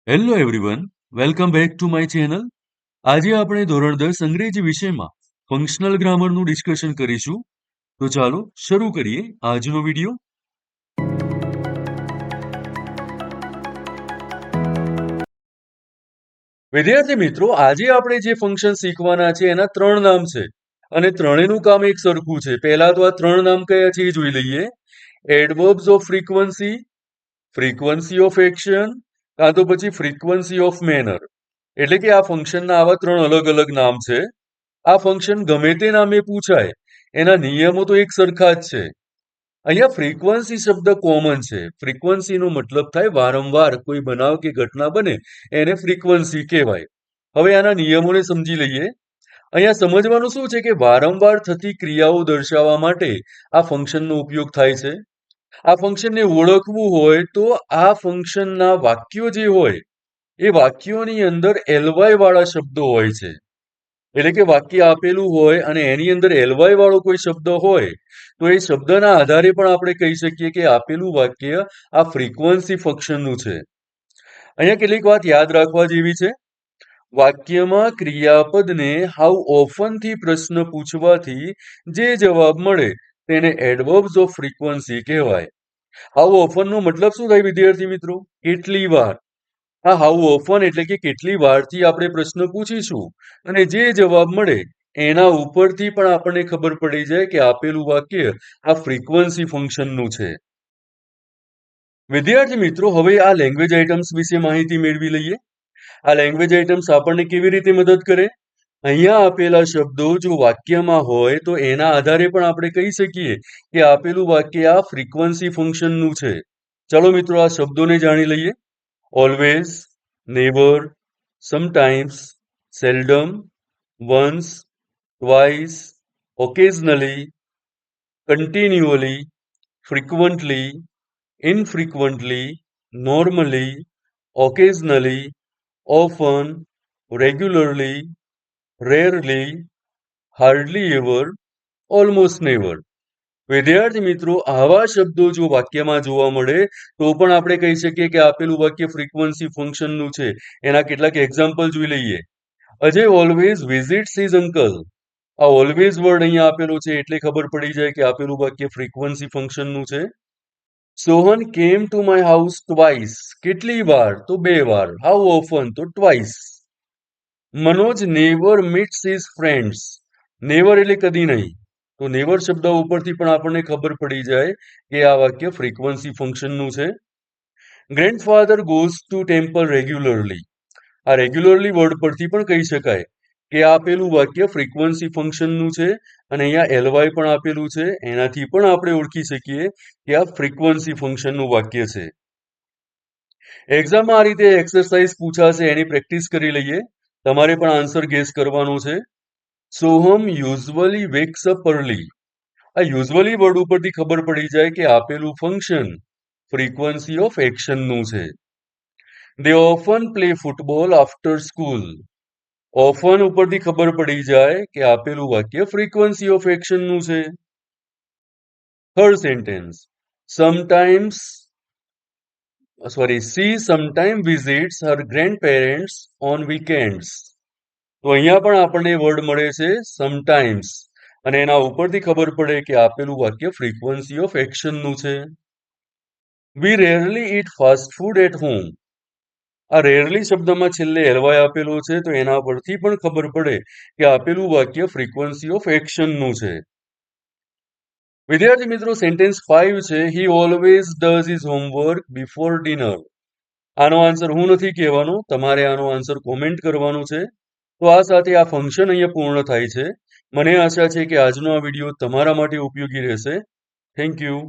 Hello everyone, welcome back to my channel. આજે આપણે ધોરણ 10 અંગ્રેજી વિષયમાં ફંક્શનલ ગ્રામરનું ડિસ્કશન કરીશું. તો ચાલો શરૂ કરીએ આજનો વિડિયો. વિદ્યાર્થી મિત્રો, આજે આપણે જે ફંક્શન શીખવાના છે એના 3 નામ છે અને ત્રણેયનું કામ એક સરખું છે. પહેલા તો આ 3 નામ કયા છે એ જોઈ લઈએ. Adverbs of frequency, frequency of action, કાં તો પછી ફ્રીક્વન્સી ઓફ મેનર. એટલે કે આ ફંક્શનના આવા 3 અલગ અલગ નામ છે. આ ફંક્શન ગમે તે નામે પૂછાય, એના નિયમો તો એક સરખા જ છે. અહીંયા ફ્રીક્વન્સી શબ્દ કોમન છે. ફ્રીક્વન્સીનો મતલબ થાય વારંવાર કોઈ બનાવ કે ઘટના બને એને ફ્રીક્વન્સી કહેવાય. હવે આના નિયમોને સમજી લઈએ. અહીંયા સમજવાનું શું છે કે વારંવાર થતી ક્રિયાઓ દર્શાવવા માટે આ ફંક્શનનો ઉપયોગ થાય છે. આ ફંક્શનને ઓળખવું હોય તો આ ફંક્શનના વાક્યો જે હોય એ વાક્યોની અંદર એલવાય વાળા શબ્દો હોય છે. એટલે કે વાક્ય આપેલું હોય અને એની અંદર એલવાય વાળો કોઈ શબ્દ હોય તો એ શબ્દના આધારે પણ આપણે કહી શકીએ કે આપેલું વાક્ય આ ફ્રીક્વન્સી ફંક્શનનું છે. અહીંયા કેટલીક વાત યાદ રાખવા જેવી છે. વાક્યમાં ક્રિયાપદને હાઉ ઓફન થી પ્રશ્ન પૂછવાથી જે જવાબ મળે તેને એડવર્બ્સ ઓફ ફ્રીક્વન્સી કહેવાય. હાઉ ઓફન નો મતલબ શું થાય વિદ્યાર્થી મિત્રો? કેટલી વાર. આ હાઉ ઓફન એટલે કે કેટલી વારથી આપણે પ્રશ્ન પૂછીશું અને જે જવાબ મળે એના ઉપરથી પણ આપણને ખબર પડી જાય કે આપેલું વાક્ય આ ફ્રીક્વન્સી ફંક્શનનું છે. વિદ્યાર્થી મિત્રો, હવે આ લેંગ્વેજ આઇટમ્સ વિશે માહિતી મેળવી લઈએ. આ લેંગ્વેજ આઇટમ્સ આપણને કેવી રીતે મદદ કરે? અહીંયા આપેલા શબ્દો જો વાક્યમાં હોય તો એના આધારે પણ આપણે કહી શકીએ કે આપેલું વાક્ય આ ફ્રીક્વન્સી ફંક્શનનું છે. ચલો મિત્રો, આ શબ્દોને જાણી લઈએ. Always, never, sometimes, seldom, once, twice, occasionally, continually, frequently, infrequently, normally, occasionally, often, regularly, rarely, hardly ever, almost never. વિદ્યાર્થી મિત્રો, આવા શબ્દો જો વાક્યમાં જોવા મળે તો પણ આપણે કહી શકીએ કે આપેલું વાક્ય ફ્રીક્વન્સી ફંક્શનનું છે. એના કેટલાક એક્ઝામ્પલ જોઈ લઈએ. Ajay always visits his uncle. આ ઓલવેઝ વર્ડ અહીંયા આપેલો છે એટલે ખબર પડી જાય કે આપેલું વાક્ય ફ્રીક્વન્સી ફંક્શનનું છે. Sohan came to my house twice. કેટલી વાર? તો 2 વાર. How often? તો twice. Manoj never meets his friends. Never એટલે કદી નહીં. તો નેવર શબ્દ ઉપરથી પણ આપણને ખબર પડી જાય કે આ વાક્ય ફ્રીક્વન્સી ફંક્શનનું છે. Grandfather goes to temple regularly. આ રેગ્યુલરલી વર્ડ પરથી પણ કહી શકાય કે આપેલું વાક્ય ફ્રીક્વન્સી ફંક્શનનું છે અને અહીંયા એલવાય પણ આપેલું છે. એનાથી પણ આપણે ઓળખી શકીએ કે આ ફ્રીક્વન્સી ફંક્શનનું વાક્ય છે. એક્ઝામમાં આ રીતે એક્સરસાઇઝ પૂછાશે, એની પ્રેક્ટિસ કરી લઈએ. તમારે પણ આન્સર ગેસ કરવાનો છે. Soham usually wax up early. આ યુઝવલી વર્ડ ઉપરથી ખબર પડી જાય કે આપેલું ફંક્શન ફ્રીક્વન્સી ઓફ એક્શનનું છે. They often play football after school. Often ઉપરથી ખબર પડી જાય કે આપેલું વાક્ય ફ્રીક્વન્સી ઓફ એક્શનનું છે. Third sentence, sometimes she sometimes visits her grandparents on weekends. તો અહીંયા પણ આપણને વર્ડ મળે છે સમટાઇમ્સ અને એના ઉપરથી ખબર પડે કે આપેલું વાક્ય ફ્રીક્વન્સી ઓફ એક્શનનું છે. We rarely eat fast food at home. આ રેરલી શબ્દમાં છેલ્લે એલવાય આપેલો છે તો એના પરથી પણ ખબર પડે કે આપેલું વાક્ય ફ્રીક્વન્સી ઓફ એક્શનનું છે. વિદ્યાર્થી મિત્રો, સેન્ટેન્સ 5 છે, he always does his homework before dinner. આનો આન્સર હું નથી કહેવાનો, તમારે આનો આન્સર કોમેન્ટ કરવાનો છે. તો આ સાથે આ ફંક્શન અહીંયા પૂર્ણ થાય છે. મને આશા છે કે આજનો આ વિડીયો તમારા માટે ઉપયોગી રહેશે. Thank you.